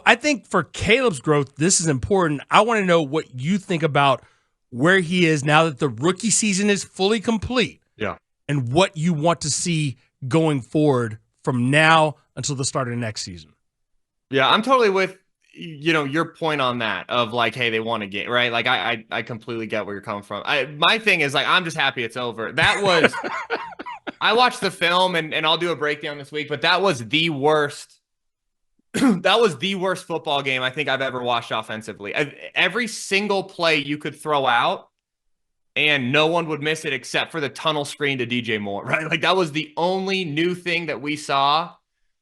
I think for Caleb's growth, this is important. I want to know what you think about where he is now that the rookie season is fully complete. Yeah. And what you want to see going forward from now until the start of the next season. Yeah, I'm totally with your point on that of like, hey, they won a game, right? Like I completely get where you're coming from. My thing is like, I'm just happy it's over. That was I watched the film and I'll do a breakdown this week, but that was the worst. That was the worst football game I think I've ever watched offensively. Every single play you could throw out and no one would miss it except for the tunnel screen to DJ Moore, right? Like that was the only new thing that we saw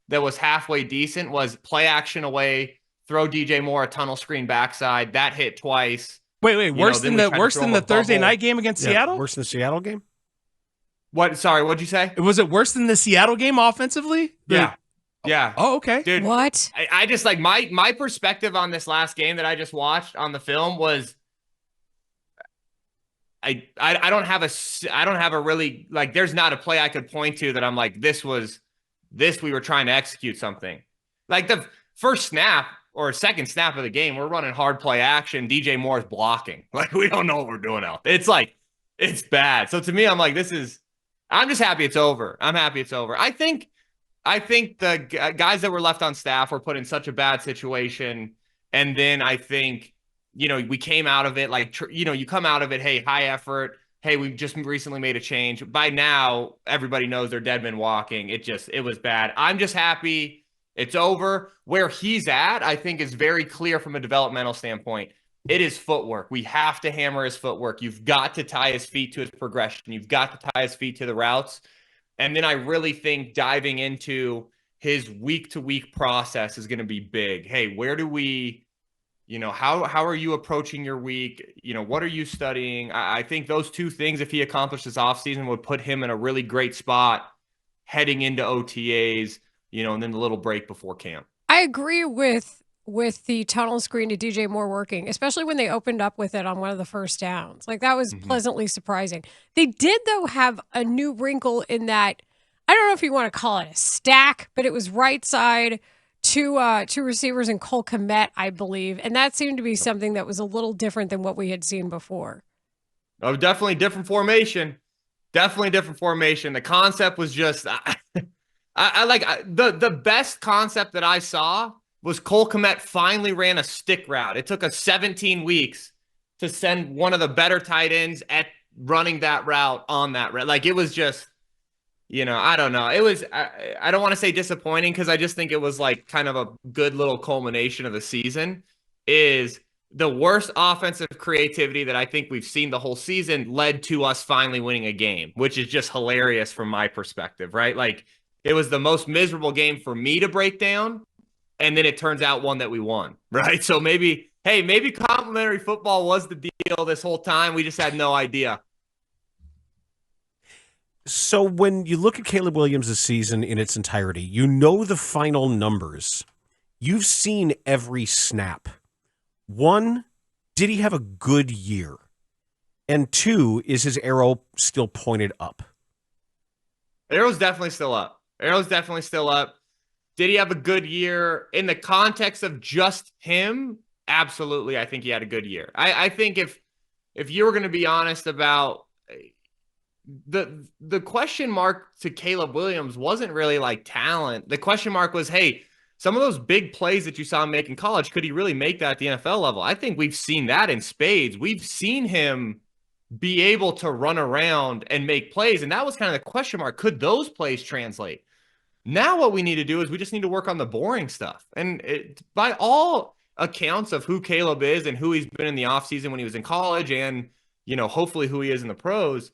that was halfway decent was play action away, throw DJ Moore a tunnel screen backside. That hit twice. Wait, worse than the Thursday night game against Seattle? Worse than the Seattle game? What? Sorry, what'd you say? Was it worse than the Seattle game offensively? Yeah. Oh, okay. Dude, what? I just like my perspective on this last game that I just watched on the film was I don't have a really like there's not a play I could point to that I'm like this we were trying to execute something. Like the first snap or second snap of the game, we're running hard play action. DJ Moore's blocking. Like we don't know what we're doing out. It's like it's bad. So to me, I'm like I'm just happy it's over. I'm happy it's over. I think the guys that were left on staff were put in such a bad situation. And then I think, we came out of it like, you come out of it, hey, high effort. Hey, we've just recently made a change. By now, everybody knows they're dead men walking. It was bad. I'm just happy it's over. Where he's at, I think is very clear from a developmental standpoint. It is footwork. We have to hammer his footwork. You've got to tie his feet to his progression. You've got to tie his feet to the routes. And then I really think diving into his week-to-week process is going to be big. Hey, where do we, how are you approaching your week? What are you studying? I think those two things, if he accomplished this offseason, would put him in a really great spot heading into OTAs, and then the little break before camp. I agree with the tunnel screen to DJ Moore working, especially when they opened up with it on one of the first downs. Like that was pleasantly surprising. They did, though, have a new wrinkle in that, I don't know if you want to call it a stack, but it was right side, two receivers and Cole Kmet, I believe. And that seemed to be something that was a little different than what we had seen before. Oh, definitely different formation. Definitely different formation. The concept was just, the best concept that I saw was Cole Kmet finally ran a stick route. It took us 17 weeks to send one of the better tight ends at running that route on that route. Like it was just, I don't know. It was, I don't want to say disappointing because I just think it was like kind of a good little culmination of the season. Is the worst offensive creativity that I think we've seen the whole season led to us finally winning a game, which is just hilarious from my perspective, right? Like it was the most miserable game for me to break down. And then it turns out one that we won, right? So maybe complimentary football was the deal this whole time. We just had no idea. So when you look at Caleb Williams' season in its entirety, the final numbers. You've seen every snap. One, did he have a good year? And two, is his arrow still pointed up? Arrow's definitely still up. Did he have a good year in the context of just him? Absolutely. I think he had a good year. I think if you were going to be honest about the question mark to Caleb Williams wasn't really like talent. The question mark was, hey, some of those big plays that you saw him make in college, could he really make that at the NFL level? I think we've seen that in spades. We've seen him be able to run around and make plays. And that was kind of the question mark. Could those plays translate? Now what we need to do is we just need to work on the boring stuff. And by all accounts of who Caleb is and who he's been in the offseason when he was in college and, hopefully who he is in the pros,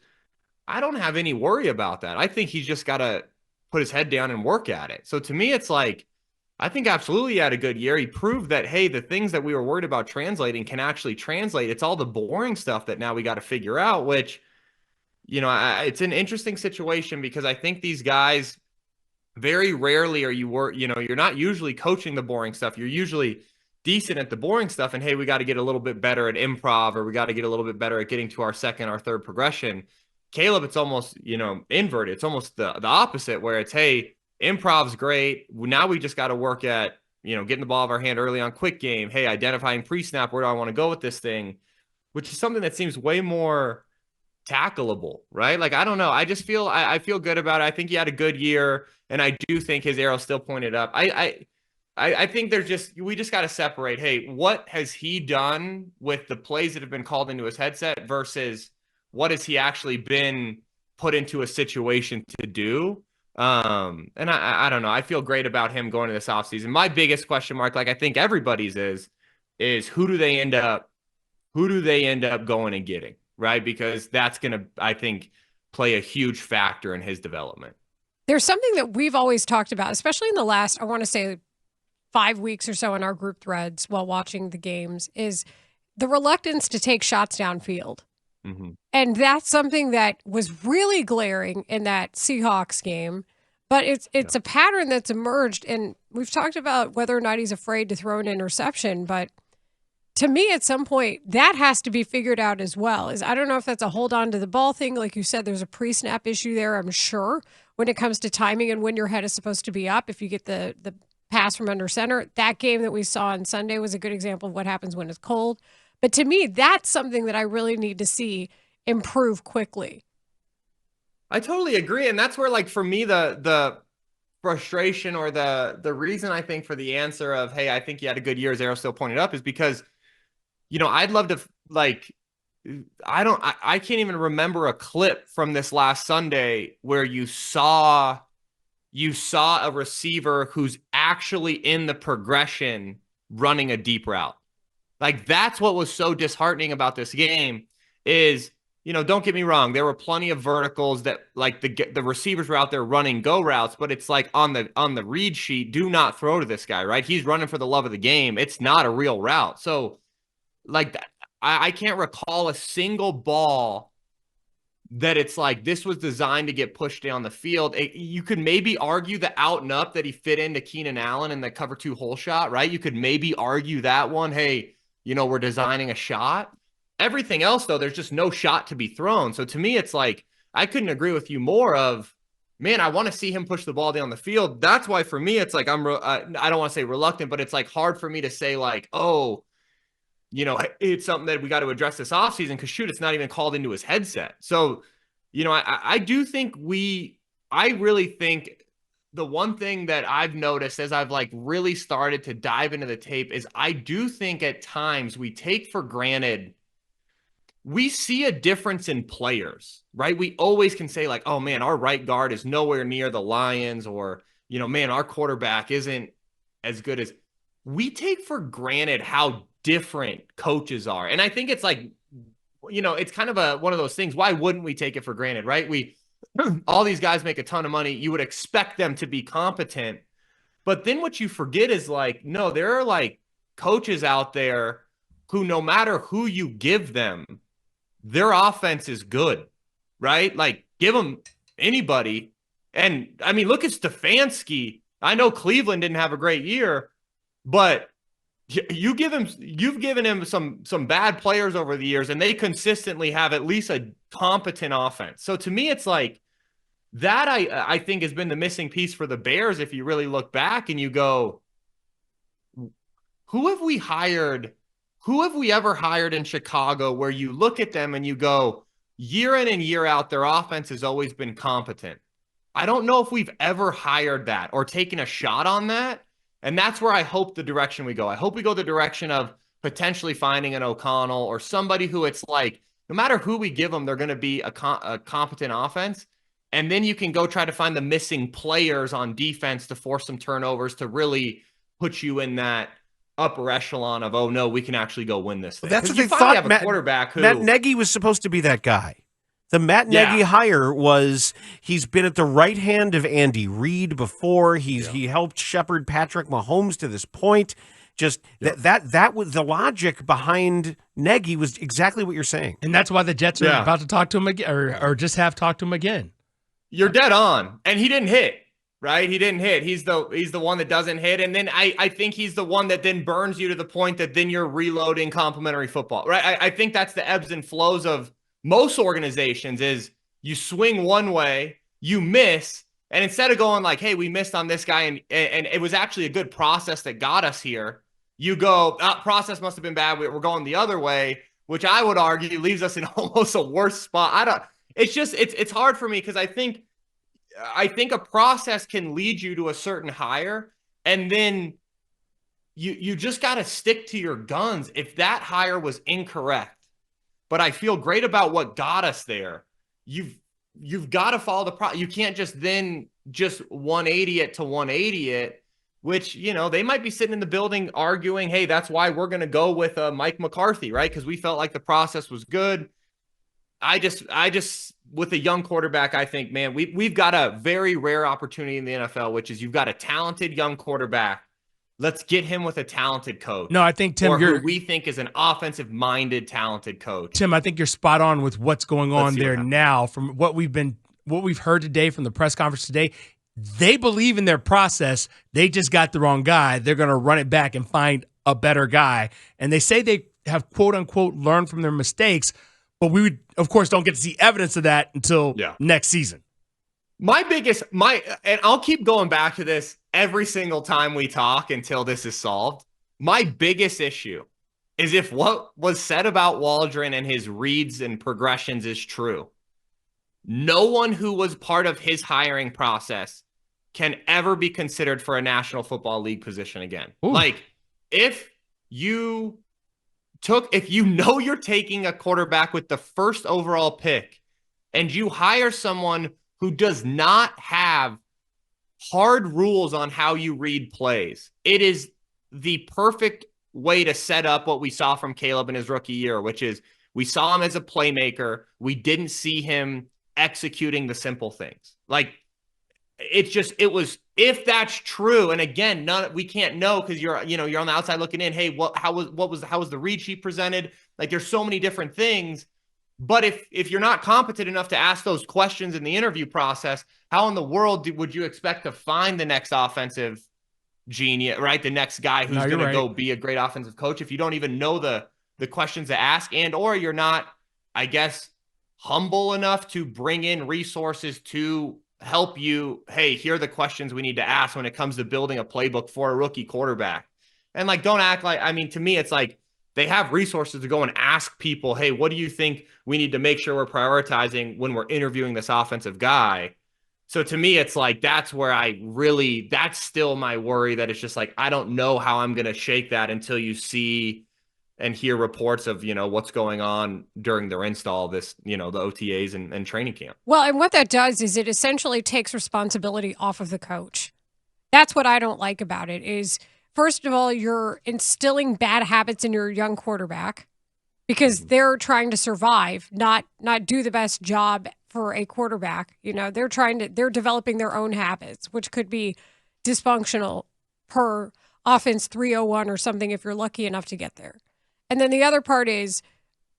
I don't have any worry about that. I think he's just got to put his head down and work at it. So to me, it's like, I think absolutely he had a good year. He proved that, hey, the things that we were worried about translating can actually translate. It's all the boring stuff that now we got to figure out, which, it's an interesting situation because I think these guys, very rarely you're not usually coaching the boring stuff. You're usually decent at the boring stuff. And hey, we got to get a little bit better at improv, or we got to get a little bit better at getting to our second or third progression. Caleb, it's almost, inverted. It's almost the opposite where it's, hey, improv's great. Now we just got to work at getting the ball out of our hand early on quick game. Hey, identifying pre-snap, where do I want to go with this thing? Which is something that seems way more tackleable, right? Like, I don't know. I just feel, I feel good about it. I think he had a good year, and I do think his arrow still pointed up. I think we just got to separate. Hey, what has he done with the plays that have been called into his headset versus what has he actually been put into a situation to do? And I don't know. I feel great about him going to this offseason. My biggest question mark, like I think everybody's is who do they end up going and getting, right? Because that's going to, I think, play a huge factor in his development. There's something that we've always talked about, especially in the last, I want to say 5 weeks or so in our group threads while watching the games, is the reluctance to take shots downfield. Mm-hmm. And that's something that was really glaring in that Seahawks game. But it's a pattern that's emerged, and we've talked about whether or not he's afraid to throw an interception. But to me, at some point, that has to be figured out as well. I don't know if that's a hold on to the ball thing. Like you said, there's a pre-snap issue there, I'm sure, when it comes to timing and when your head is supposed to be up. If you get the pass from under center, that game that we saw on Sunday was a good example of what happens when it's cold. But to me, that's something that I really need to see improve quickly. I totally agree. And that's where, like, for me, the frustration or the reason I think for the answer of, hey, I think he had a good year, as Arrow still pointed up, is because, I'd love to, like, I can't even remember a clip from this last Sunday where you saw a receiver who's actually in the progression running a deep route. Like, that's what was so disheartening about this game is, don't get me wrong, there were plenty of verticals that, like, the receivers were out there running go routes, but it's like on the read sheet, do not throw to this guy, right? He's running for the love of the game. It's not a real route. So, like, I can't recall a single ball that it's like this was designed to get pushed down the field. You could maybe argue the out and up that he fit into Keenan Allen in the cover 2 hole shot, right? You could maybe argue that one. Hey, we're designing a shot. Everything else, though, there's just no shot to be thrown. So to me, it's like, I couldn't agree with you more of, man, I want to see him push the ball down the field. That's why for me, it's like, I don't want to say reluctant, but it's like hard for me to say like, oh, it's something that we got to address this offseason because shoot, it's not even called into his headset. So, I do think I really think the one thing that I've noticed as I've like really started to dive into the tape is I do think at times we take for granted, we see a difference in players, right? We always can say like, oh man, our right guard is nowhere near the Lions, or, man, our quarterback isn't as good as. We take for granted how different coaches are. And I think it's like, it's kind of one of those things. Why wouldn't we take it for granted, right? All these guys make a ton of money. You would expect them to be competent. But then what you forget is like, no, there are like coaches out there who, no matter who you give them, their offense is good, right? Like, give them anybody. And I mean, look at Stefanski. I know Cleveland didn't have a great year, but you've given him some bad players over the years, and they consistently have at least a competent offense. So to me, it's like that I think has been the missing piece for the Bears. If you really look back and you go, who have we hired? Who have we ever hired in Chicago where you look at them and you go, year in and year out, their offense has always been competent? I don't know if we've ever hired that or taken a shot on that. And that's where I hope the direction we go. I hope we go the direction of potentially finding an O'Connell or somebody who it's like, no matter who we give them, they're going to be a competent offense. And then you can go try to find the missing players on defense to force some turnovers to really put you in that upper echelon of, oh no, we can actually go win this thing. That's what they thought. Have a quarterback who, Matt Nagy was supposed to be that guy. The Matt Nagy hire was, he's been at the right hand of Andy Reid before. He helped shepherd Patrick Mahomes to this point. Just that was the logic behind Nagy was exactly what you're saying. And that's why the Jets are about to talk to him again, or just have talked to him again. You're dead on. And he didn't hit, right? He didn't hit. He's the one that doesn't hit. And then I think he's the one that then burns you to the point that then you're reloading complimentary football, right? I think that's the ebbs and flows of most organizations is you swing one way, you miss, And instead of going like, hey, we missed on this guy, and it was actually a good process that got us here, you go, process must have been bad. We're going the other way, which I would argue leaves us in almost a worse spot. It's hard for me because I think a process can lead you to a certain hire, and then you just got to stick to your guns. If that hire was incorrect, but I feel great about what got us there, you've got to follow the process. You can't just 180 it to 180 it, which, they might be sitting in the building arguing, hey, that's why we're going to go with Mike McCarthy, right? Because we felt like the process was good. I just with a young quarterback, I think, man, we've got a very rare opportunity in the NFL, which is you've got a talented young quarterback. Let's get him with a talented coach. No, I think, Tim, who we think is an offensive-minded, talented coach. Tim, I think you're spot on with what's going on there now. From what we've heard today from the press conference today, they believe in their process. They just got the wrong guy. They're going to run it back and find a better guy. And they say they have, quote unquote, learned from their mistakes. But we, of course, don't get to see evidence of that until next season. And I'll keep going back to this every single time we talk until this is solved. My biggest issue is if what was said about Waldron and his reads and progressions is true, no one who was part of his hiring process can ever be considered for a National Football League position again. Ooh. Like, if you know you're taking a quarterback with the first overall pick and you hire someone who does not have hard rules on how you read plays, it is the perfect way to set up what we saw from Caleb in his rookie year, which is we saw him as a playmaker. We didn't see him executing the simple things. Like, if that's true, and again, we can't know because you're on the outside looking in. Hey, how was the read sheet presented? Like, there's so many different things. But if you're not competent enough to ask those questions in the interview process, how in the world would you expect to find the next offensive genius, right? The next guy who's going to go be a great offensive coach if you don't even know the questions to ask, and or you're not, I guess, humble enough to bring in resources to help you. Hey, here are the questions we need to ask when it comes to building a playbook for a rookie quarterback. And like, don't act like, to me, it's like, they have resources to go and ask people, hey, what do you think we need to make sure we're prioritizing when we're interviewing this offensive guy? So to me, it's like, that's still my worry, that it's just like, I don't know how I'm going to shake that until you see and hear reports of, what's going on during their install, the OTAs and training camp. Well, and what that does is it essentially takes responsibility off of the coach. That's what I don't like about it is, first of all, you're instilling bad habits in your young quarterback because they're trying to survive, not do the best job for a quarterback. They're developing their own habits, which could be dysfunctional per offense 301 or something if you're lucky enough to get there. And then the other part is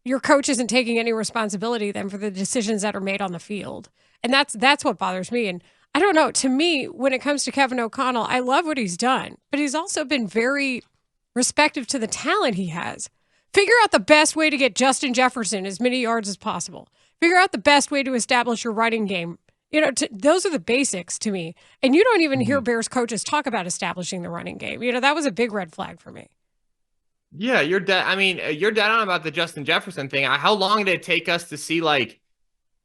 your coach isn't taking any responsibility then for the decisions that are made on the field. And that's what bothers me. And I don't know. To me, when it comes to Kevin O'Connell, I love what he's done, but he's also been very respectful to the talent he has. Figure out the best way to get Justin Jefferson as many yards as possible. Figure out the best way to establish your running game. Those are the basics to me. And you don't even hear Bears coaches talk about establishing the running game. That was a big red flag for me. Yeah, you're dead. You're dead on about the Justin Jefferson thing. How long did it take us to see, like,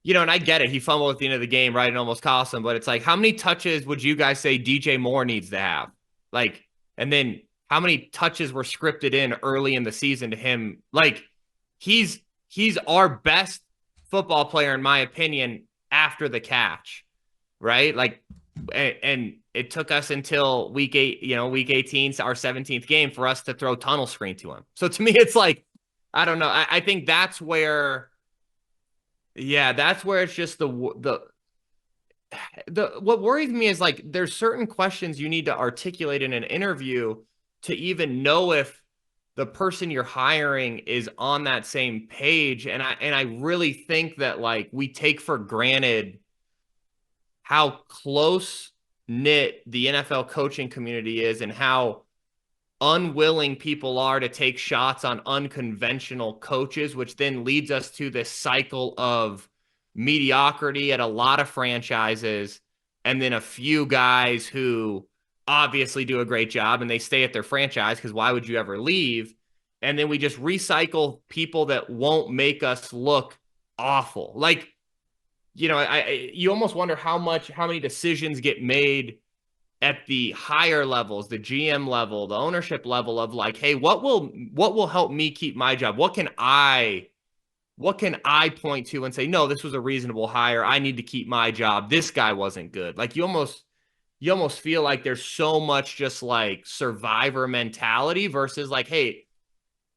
and I get it. He fumbled at the end of the game, right? And almost cost him. But it's like, how many touches would you guys say DJ Moore needs to have? Like, and then how many touches were scripted in early in the season to him? Like, he's our best football player, in my opinion, after the catch, right? Like, and it took us until week 18, our 17th game, for us to throw tunnel screen to him. So to me, it's like, I don't know. I think that's where it's just what worries me is, like, there's certain questions you need to articulate in an interview to even know if the person you're hiring is on that same page. And I really think that, like, we take for granted how close knit the NFL coaching community is and how unwilling people are to take shots on unconventional coaches, which then leads us to this cycle of mediocrity at a lot of franchises and then a few guys who obviously do a great job and they stay at their franchise because why would you ever leave? And then we just recycle people that won't make us look awful. Like, you know, you almost wonder how many decisions get made at the higher levels, the GM level, the ownership level of like, hey, what will help me keep my job? What can I point to and say, no, this was a reasonable hire. I need to keep my job. This guy wasn't good. Like you almost feel like there's so much just like survivor mentality versus like, hey,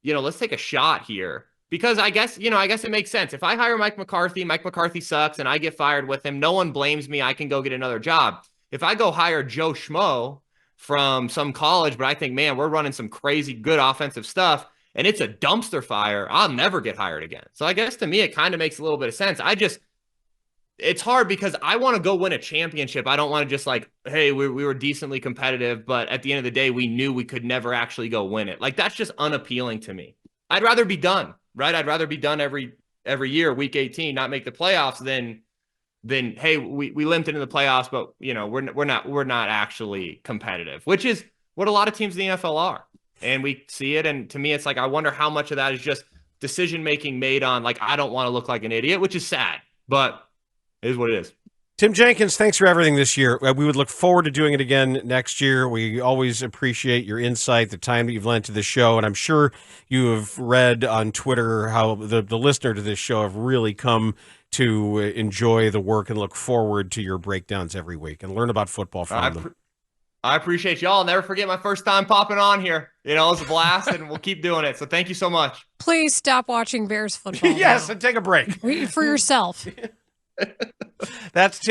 you know, let's take a shot here. Because I guess it makes sense. If I hire Mike McCarthy sucks and I get fired with him, no one blames me. I can go get another job. If I go hire Joe Schmo from some college, but I think, man, we're running some crazy good offensive stuff and it's a dumpster fire, I'll never get hired again. So I guess to me, it kind of makes a little bit of sense. It's hard because I want to go win a championship. I don't want to just like, hey, we were decently competitive, but at the end of the day, we knew we could never actually go win it. Like that's just unappealing to me. I'd rather be done, right? I'd rather be done every year, week 18, not make the playoffs than hey, we limped into the playoffs, but you know, we're not actually competitive, which is what a lot of teams in the NFL are. And we see it. And to me, it's like, I wonder how much of that is just decision-making made on like, I don't want to look like an idiot, which is sad, but it is what it is. Tim Jenkins, thanks for everything this year. We would look forward to doing it again next year. We always appreciate your insight, the time that you've lent to the show, and I'm sure you have read on Twitter how the listener to this show have really come to enjoy the work and look forward to your breakdowns every week and learn about football from them. I appreciate y'all. I'll never forget my first time popping on here. You know, it was a blast, and we'll keep doing it. So thank you so much. Please stop watching Bears football. Yes, now. and take a break. For yourself. That's Tim.